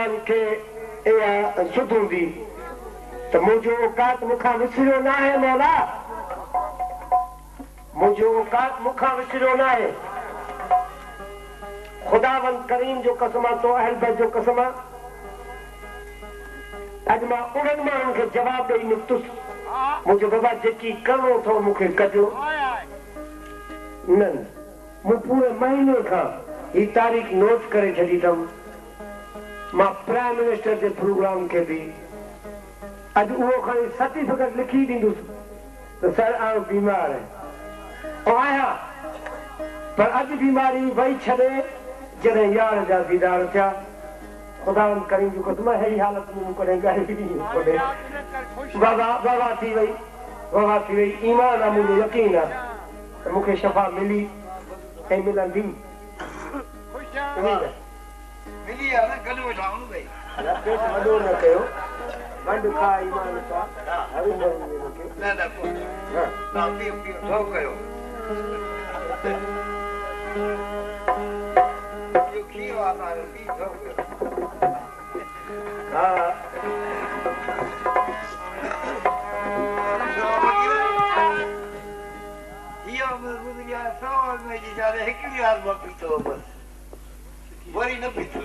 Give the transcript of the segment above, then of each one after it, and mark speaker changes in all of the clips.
Speaker 1: मुसलमान के सुधूं दी तो मुझो औकात मुखा विसरियो ना है मौला मुझो औकात मुखा विसरियो ना है खुदावंद करीम जो कसम तो अहल बैत जो कसम अज मां उन्हनि माण्हुनि खे जवाब ॾेई निपतुसि मुंहिंजो बाबा जेकी करिणो अथव मूंखे कजो न मूं पूरे महीने खां ही तारीख़ नोट करे छॾी अथमि मां प्राइम मिनिस्टर जे प्रोग्राम खे बि अॼु उहो खणी सर्टिफिकेट लिखी ॾींदुसि त सर आउं बीमार आहियां आहियां पर अॼु बीमारी वही छॾे जॾहिं यार जा दीदार थिया खुदावंद करीम जो कसम अहिड़ी हालत में मूं कॾहिं ॻाल्हि बि न कोन्हे बाबा थी वई ईमान आहे मुंहिंजो यकीन आहे त मूंखे शफ़ा मिली ऐं मिलंदी
Speaker 2: मिली आहे न गॾु वेठाऊं न भई
Speaker 1: पेट वॾो न कयो वंड खा ईमान सां
Speaker 2: न पियो थो कयो इहो खीर आहे पी थो कयो
Speaker 1: हा
Speaker 2: सवाल में हिकिड़ी रात मां पीतो वरी न पीतो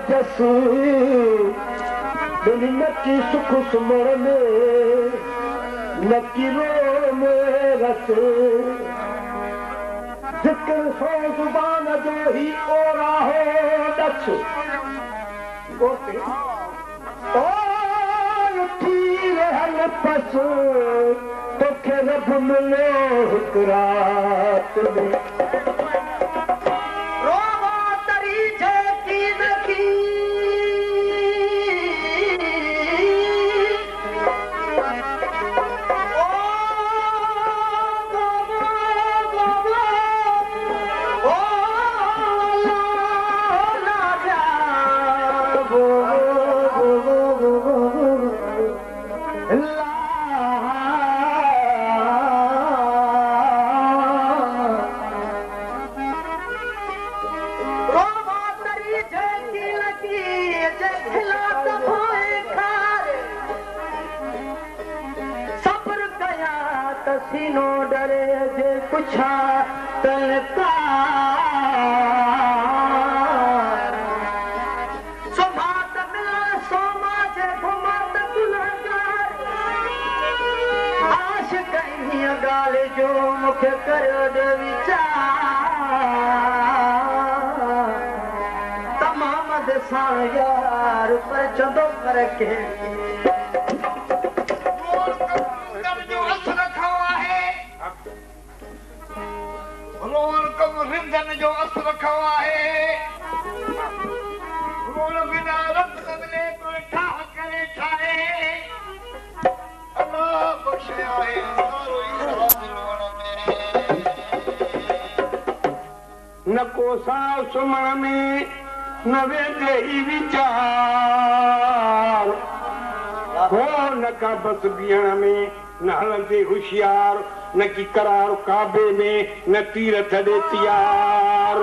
Speaker 1: जस दिल नकी सुख सुमर में नकी रो में रस जिक्र सो जुबान जो ही ओरा हो दस गोते ओ उठी रहल पस तोखे रब मिलो हिक रात में सीनो डरे जे पुछा तलका सोभात मिला सोमा जे घुमात गुलहगार आश कहीं गाल जो मुखे करो दे विचार तमाम दसा यार पर चंदो कर के
Speaker 2: रिंधन जो असर रखो आहे रोल बिना रब कदले तो ठाह करे ठाहे अल्लाह बख्शे आहे सारो इशारा दिलवण में
Speaker 1: न को साव सुमण में न वेंदे ई विचार हो न का बस बीहण में न हलंदे होशियार न की करार काबे में न तीरथ दे तियार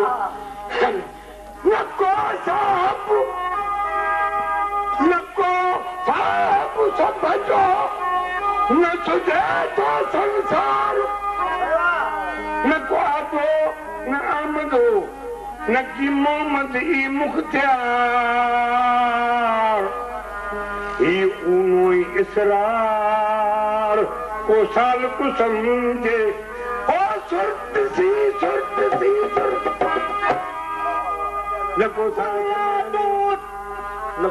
Speaker 1: न को साहब समझो न सुझे तो संसार न को आदो न आमदो न की मोहम्मद ई मुख्तियार ई ऊनोई इसरार को साल को समझे ओ सुरत सी न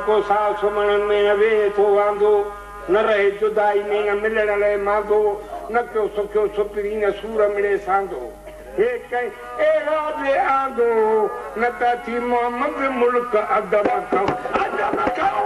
Speaker 1: को साल सुमण में वे तो वांदो न रहे जुदाई में न मिलण लाइ मांगो न क्यों सुखियो सुपरी न सूर मिले सांदो हे कई एड़ा दे आंदो न थी मोहम्मद मुल्क अदब खाओ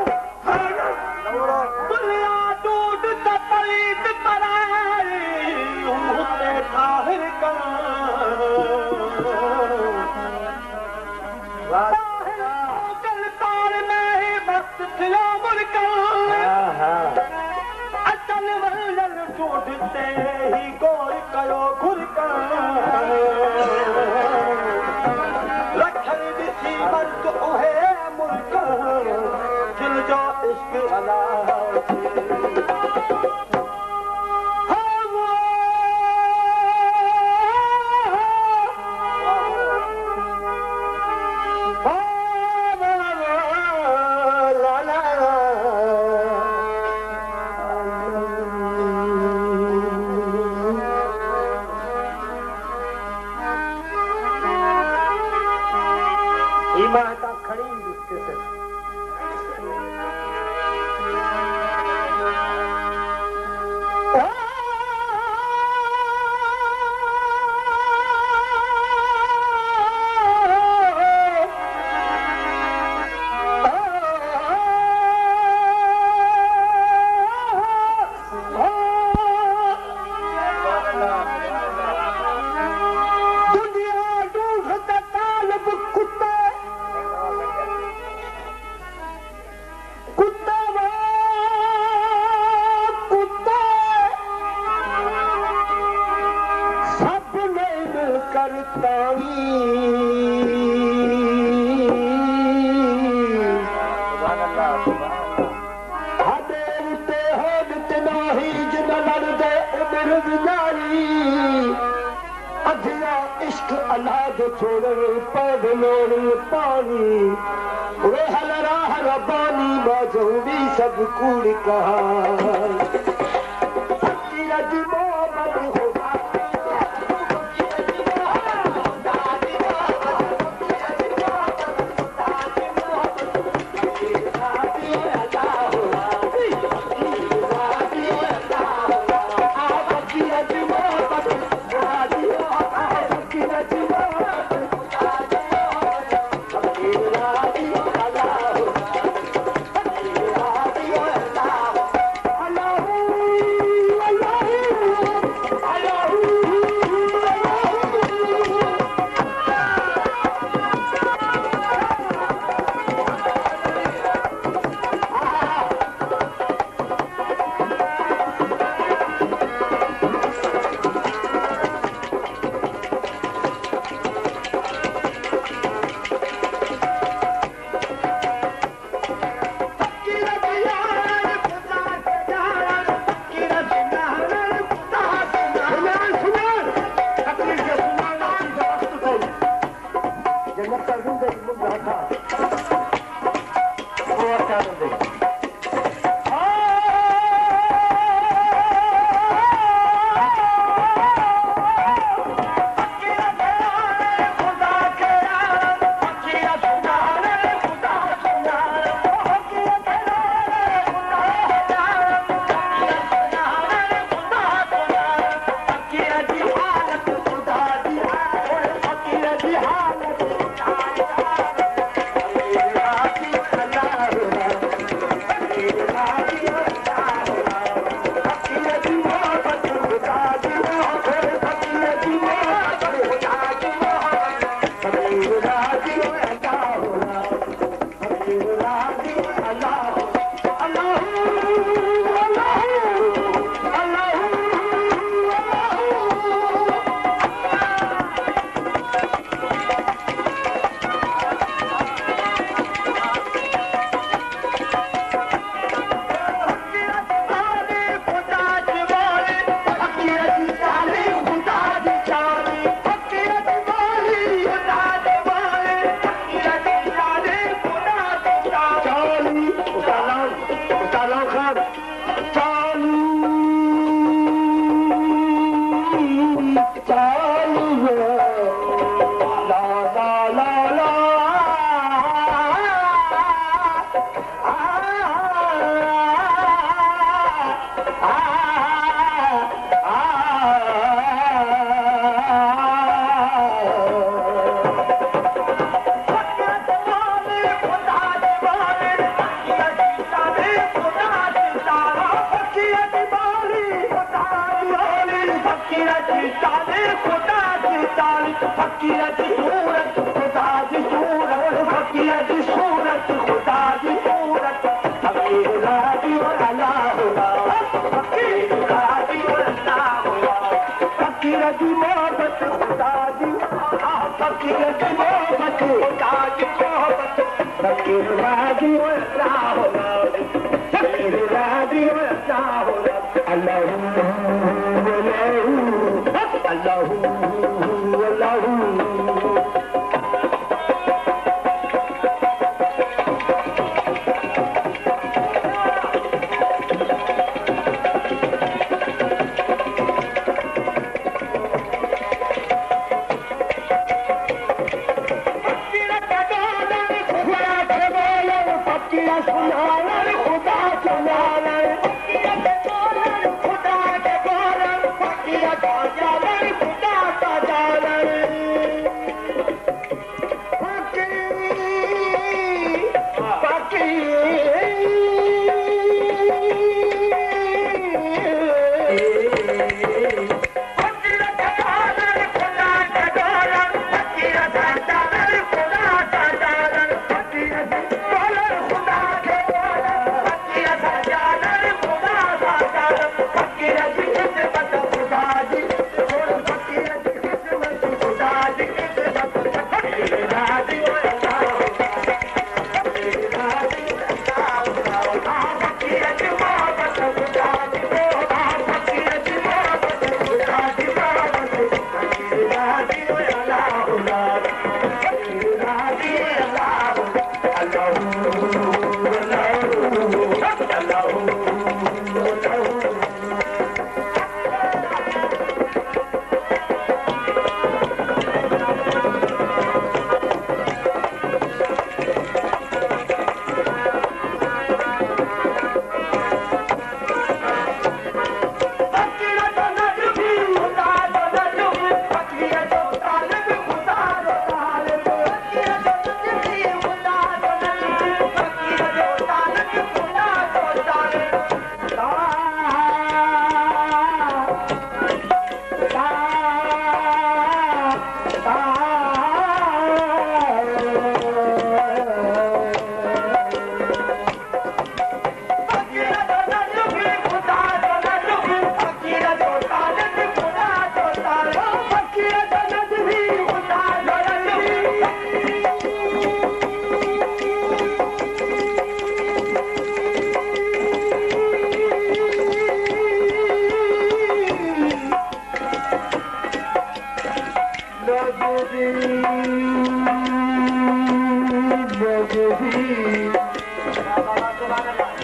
Speaker 1: अधरा इश्क अलाद छोड़न पगलोड़ पानी वे हल राह रबानी बाजू भी सब कूड़ कहा फकीरत मोहब्बत खुदा
Speaker 3: खुदा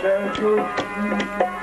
Speaker 1: Thank you.